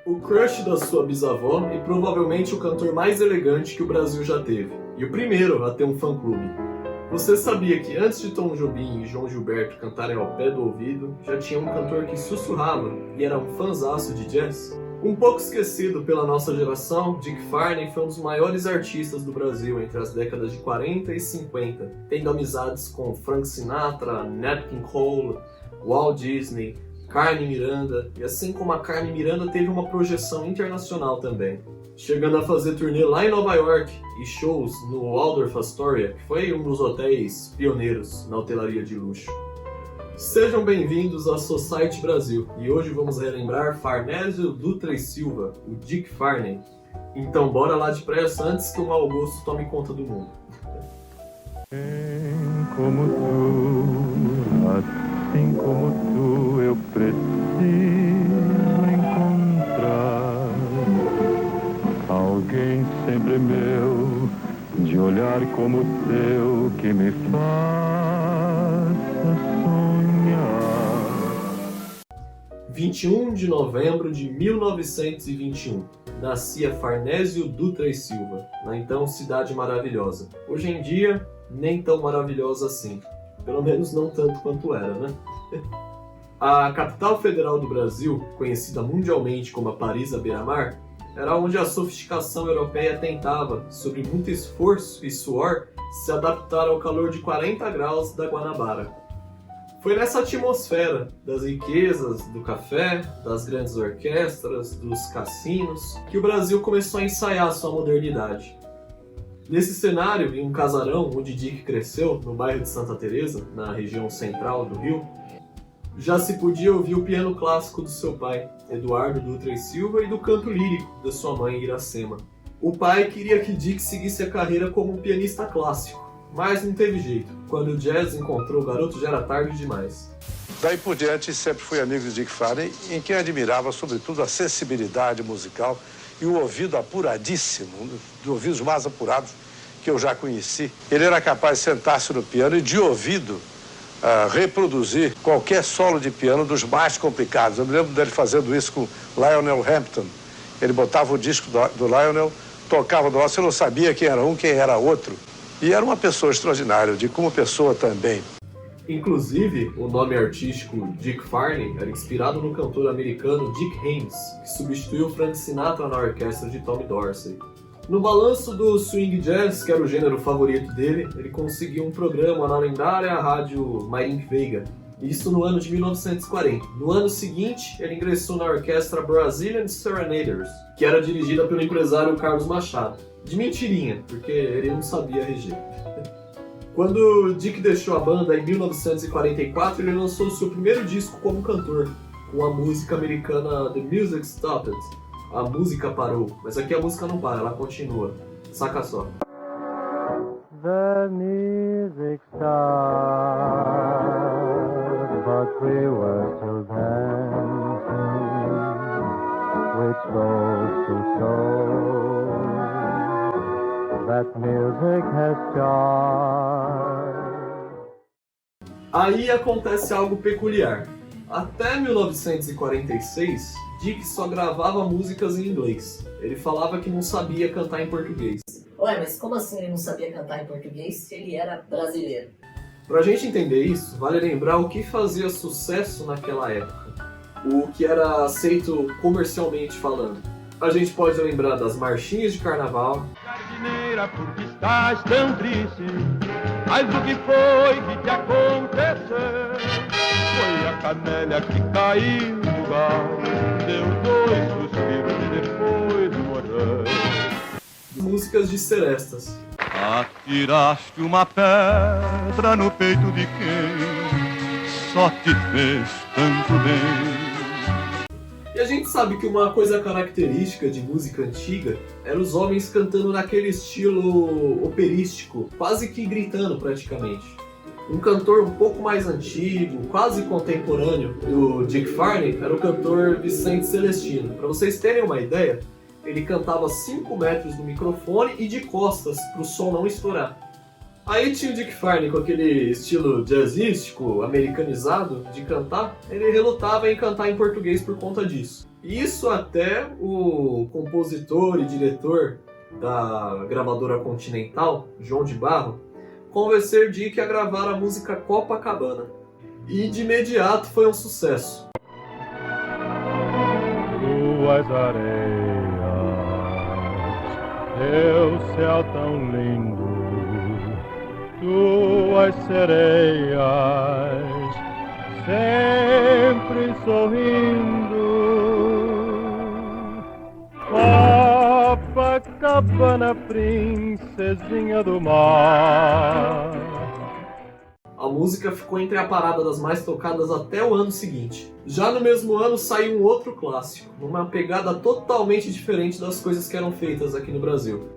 O crush da sua bisavó e provavelmente o cantor mais elegante que o Brasil já teve. E o primeiro a ter um fã-clube. Você sabia que antes de Tom Jobim e João Gilberto cantarem ao pé do ouvido, já tinha um cantor que sussurrava e era um fãzaço de jazz? Um pouco esquecido pela nossa geração, Dick Farney foi um dos maiores artistas do Brasil entre as décadas de 40 e 50, tendo amizades com Frank Sinatra, Nat King Cole, Walt Disney, Carmen Miranda, e assim como a Carmen Miranda teve uma projeção internacional também, chegando a fazer turnê lá em Nova York e shows no Waldorf Astoria, que foi um dos hotéis pioneiros na hotelaria de luxo. Sejam bem-vindos à Society Brasil, e hoje vamos relembrar Farnésio Dutra e Silva, o Dick Farney. Então bora lá depressa antes que o mau gosto tome conta do mundo. Como tu, assim como tu, eu preciso encontrar alguém sempre meu, de olhar como o teu, que me faça sonhar. 21 de novembro de 1921, nascia Farnésio Dutra e Silva, na então Cidade Maravilhosa. Hoje em dia, nem tão maravilhosa assim. Pelo menos não tanto quanto era, né? A capital federal do Brasil, conhecida mundialmente como a Paris à beira-mar, era onde a sofisticação europeia tentava, sob muito esforço e suor, se adaptar ao calor de 40 graus da Guanabara. Foi nessa atmosfera das riquezas do café, das grandes orquestras, dos cassinos, que o Brasil começou a ensaiar sua modernidade. Nesse cenário, em um casarão onde Dick cresceu, no bairro de Santa Teresa, na região central do Rio, já se podia ouvir o piano clássico do seu pai, Eduardo Dutra e Silva, e do canto lírico da sua mãe, Iracema. O pai queria que Dick seguisse a carreira como um pianista clássico, mas não teve jeito. Quando o jazz encontrou o garoto já era tarde demais. Daí por diante sempre fui amigo de Dick Farney, em quem admirava sobretudo a sensibilidade musical e o ouvido apuradíssimo, um dos ouvidos mais apurados que eu já conheci. Ele era capaz de sentar-se no piano e de ouvido reproduzir qualquer solo de piano dos mais complicados. Eu me lembro dele fazendo isso com Lionel Hampton. Ele botava o disco do Lionel, tocava do lado, você não sabia quem era um, quem era outro. E era uma pessoa extraordinária, de como pessoa também. Inclusive, o nome artístico Dick Farney era inspirado no cantor americano Dick Haymes, que substituiu Frank Sinatra na orquestra de Tommy Dorsey. No balanço do swing jazz, que era o gênero favorito dele, ele conseguiu um programa na lendária rádio Mayrink Veiga, isso no ano de 1940. No ano seguinte, ele ingressou na orquestra Brazilian Serenaders, que era dirigida pelo empresário Carlos Machado. De mentirinha, porque ele não sabia reger. Quando Dick deixou a banda em 1944, ele lançou seu primeiro disco como cantor, com a música americana The Music Stopped. A música parou, mas aqui a música não para, ela continua. Saca só. The music stopped, but we were still dancing, which goes to show that music has charm. Aí acontece algo peculiar. Até 1946, Dick só gravava músicas em inglês. Ele falava que não sabia cantar em português. Ué, mas como assim ele não sabia cantar em português se ele era brasileiro? Pra gente entender isso, vale lembrar o que fazia sucesso naquela época. O que era aceito comercialmente falando. A gente pode lembrar das marchinhas de carnaval. Jardineira, por que estás tão triste? Mas o que foi que te aconteceu? Foi a camélia que caiu no gal, deu 2 suspiros e depois morreu. Músicas de serestas. Atiraste uma pedra no peito de quem só te fez tanto bem. E a gente sabe que uma coisa característica de música antiga era os homens cantando naquele estilo operístico, quase que gritando praticamente. Um cantor um pouco mais antigo, quase contemporâneo do Dick Farney, era o cantor Vicente Celestino. Para vocês terem uma ideia, ele cantava 5 metros do microfone e de costas, para o som não estourar. Aí tinha o Dick Farney com aquele estilo jazzístico, americanizado de cantar, ele relutava em cantar em português por conta disso. Isso até o compositor e diretor da gravadora Continental, João de Barro, convencer Dick a gravar a música Copacabana. E de imediato foi um sucesso. Tuas areias, teu céu tão lindo, tuas sereias, sempre sorrindo. Copacabana, princesinha do mar. A música ficou entre a parada das mais tocadas até o ano seguinte. Já no mesmo ano saiu um outro clássico, numa pegada totalmente diferente das coisas que eram feitas aqui no Brasil.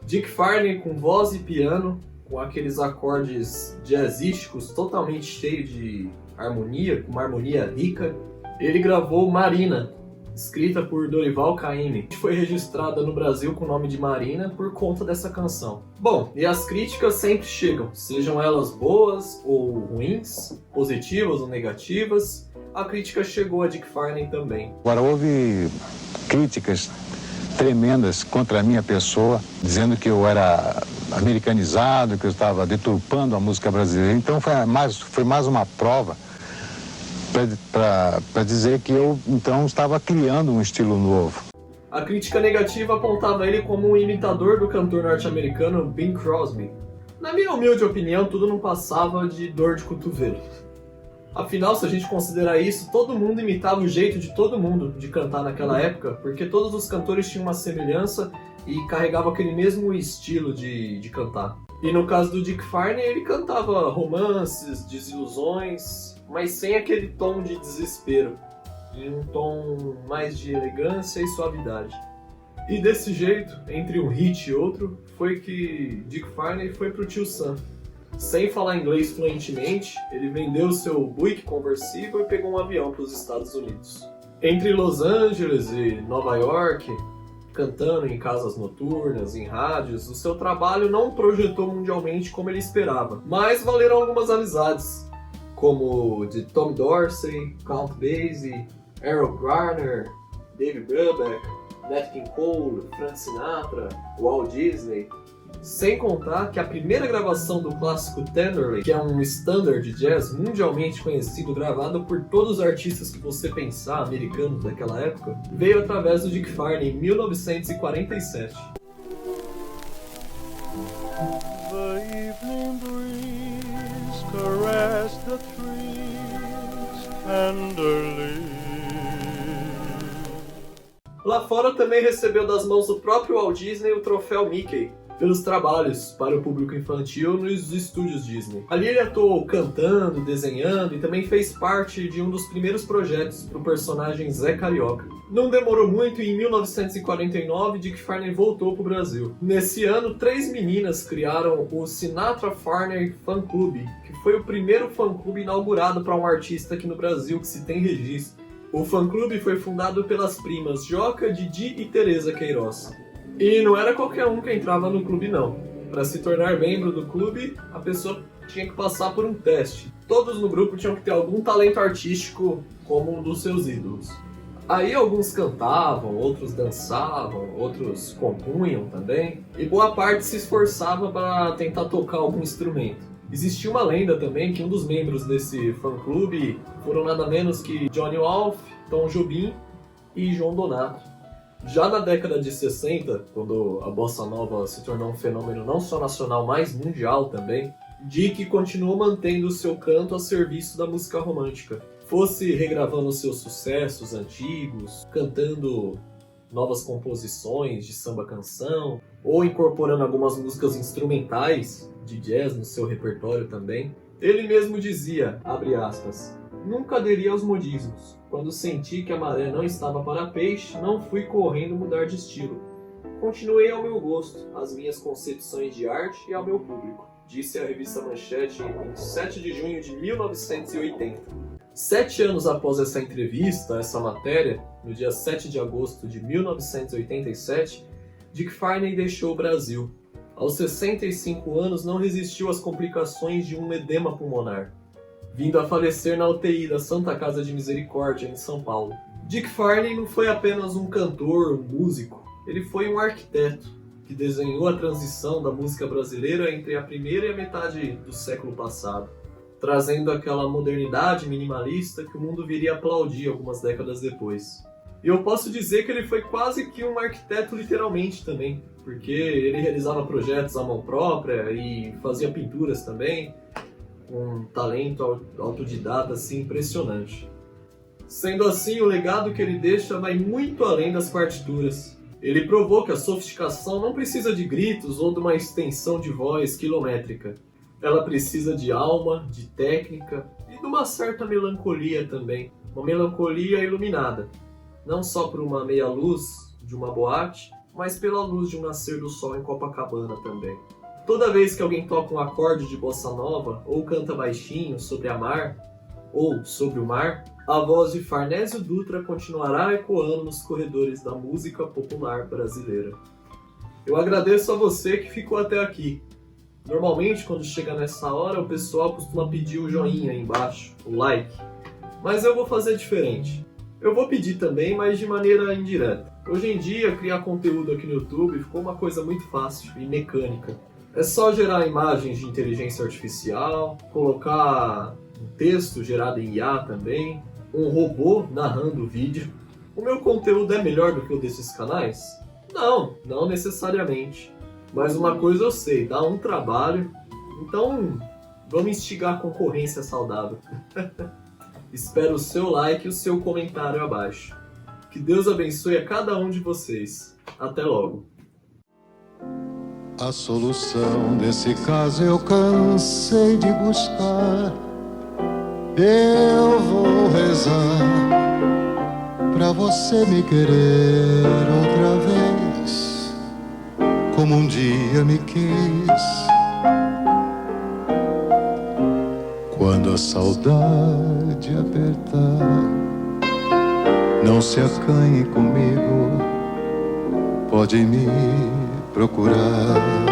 Dick Farney com voz e piano, com aqueles acordes jazzísticos totalmente cheios de harmonia, com uma harmonia rica. Ele gravou Marina, escrita por Dorival Caymmi, que foi registrada no Brasil com o nome de Marina por conta dessa canção. Bom, e as críticas sempre chegam, sejam elas boas ou ruins, positivas ou negativas, a crítica chegou a Dick Farney também. Agora, houve críticas tremendas contra a minha pessoa, dizendo que eu era americanizado, que eu estava deturpando a música brasileira. Então foi mais uma prova para dizer que eu, então, estava criando um estilo novo. A crítica negativa apontava ele como um imitador do cantor norte-americano Bing Crosby. Na minha humilde opinião, tudo não passava de dor de cotovelo. Afinal, se a gente considerar isso, todo mundo imitava o jeito de todo mundo de cantar naquela época, porque todos os cantores tinham uma semelhança e carregavam aquele mesmo estilo de cantar. E no caso do Dick Farney, ele cantava romances, desilusões, mas sem aquele tom de desespero, em um tom mais de elegância e suavidade. E desse jeito, entre um hit e outro, foi que Dick Farney foi pro Tio Sam. Sem falar inglês fluentemente, ele vendeu seu Buick conversível e pegou um avião para os Estados Unidos. Entre Los Angeles e Nova York, cantando em casas noturnas, em rádios, o seu trabalho não projetou mundialmente como ele esperava, mas valeram algumas amizades, como de Tom Dorsey, Count Basie, Errol Garner, Dave Brubeck, Nat King Cole, Frank Sinatra, Walt Disney. Sem contar que a primeira gravação do clássico Tenderly, que é um standard de jazz mundialmente conhecido, gravado por todos os artistas que você pensar, americanos daquela época, veio através do Dick Farney em 1947. The evening breeze caressed the trees tenderly. Lá fora também recebeu das mãos do próprio Walt Disney o troféu Mickey, pelos trabalhos para o público infantil nos estúdios Disney. Ali ele atuou cantando, desenhando e também fez parte de um dos primeiros projetos para o personagem Zé Carioca. Não demorou muito e em 1949 Dick Farney voltou para o Brasil. Nesse ano, 3 meninas criaram o Sinatra Farney Fan Club, que foi o primeiro fã-clube inaugurado para um artista aqui no Brasil que se tem registro. O fã-clube foi fundado pelas primas Joca, Didi e Teresa Queiroz. E não era qualquer um que entrava no clube, não. Para se tornar membro do clube, a pessoa tinha que passar por um teste. Todos no grupo tinham que ter algum talento artístico como um dos seus ídolos. Aí alguns cantavam, outros dançavam, outros compunham também, e boa parte se esforçava para tentar tocar algum instrumento. Existia uma lenda também que um dos membros desse fã-clube foram nada menos que Johnny Wolff, Tom Jobim e João Donato. Já na década de 60, quando a bossa nova se tornou um fenômeno não só nacional, mas mundial também, Dick continuou mantendo o seu canto a serviço da música romântica. Fosse regravando seus sucessos antigos, cantando novas composições de samba-canção, ou incorporando algumas músicas instrumentais de jazz no seu repertório também. Ele mesmo dizia, abre aspas, nunca aderi aos modismos. Quando senti que a maré não estava para peixe, não fui correndo mudar de estilo. Continuei ao meu gosto, às minhas concepções de arte e ao meu público, disse a revista Manchete em 7 de junho de 1980. 7 anos após essa entrevista, essa matéria, no dia 7 de agosto de 1987, Dick Farney deixou o Brasil. Aos 65 anos, não resistiu às complicações de um edema pulmonar, vindo a falecer na UTI da Santa Casa de Misericórdia, em São Paulo. Dick Farney não foi apenas um cantor, um músico, ele foi um arquiteto que desenhou a transição da música brasileira entre a primeira e a metade do século passado, trazendo aquela modernidade minimalista que o mundo viria a aplaudir algumas décadas depois. E eu posso dizer que ele foi quase que um arquiteto literalmente também, porque ele realizava projetos à mão própria e fazia pinturas também, com um talento autodidata assim, impressionante. Sendo assim, o legado que ele deixa vai muito além das partituras. Ele provou que a sofisticação não precisa de gritos ou de uma extensão de voz quilométrica. Ela precisa de alma, de técnica e de uma certa melancolia também. Uma melancolia iluminada. Não só por uma meia luz de uma boate, mas pela luz de um nascer do sol em Copacabana também. Toda vez que alguém toca um acorde de bossa nova, ou canta baixinho sobre a mar, ou sobre o mar, a voz de Farnésio Dutra continuará ecoando nos corredores da música popular brasileira. Eu agradeço a você que ficou até aqui. Normalmente, quando chega nessa hora, o pessoal costuma pedir o joinha aí embaixo, o like. Mas eu vou fazer diferente. Eu vou pedir também, mas de maneira indireta. Hoje em dia, criar conteúdo aqui no YouTube ficou uma coisa muito fácil e mecânica. É só gerar imagens de inteligência artificial, colocar um texto gerado em IA também, um robô narrando o vídeo. O meu conteúdo é melhor do que o desses canais? Não necessariamente. Mas uma coisa eu sei, dá um trabalho, então vamos instigar a concorrência saudável. Espero o seu like e o seu comentário abaixo. Que Deus abençoe a cada um de vocês. Até logo. A solução desse caso eu cansei de buscar. Eu vou rezar pra você me querer outra vez, como um dia me quis. Quando a saudade apertar, não se acanhe comigo, pode me procurar.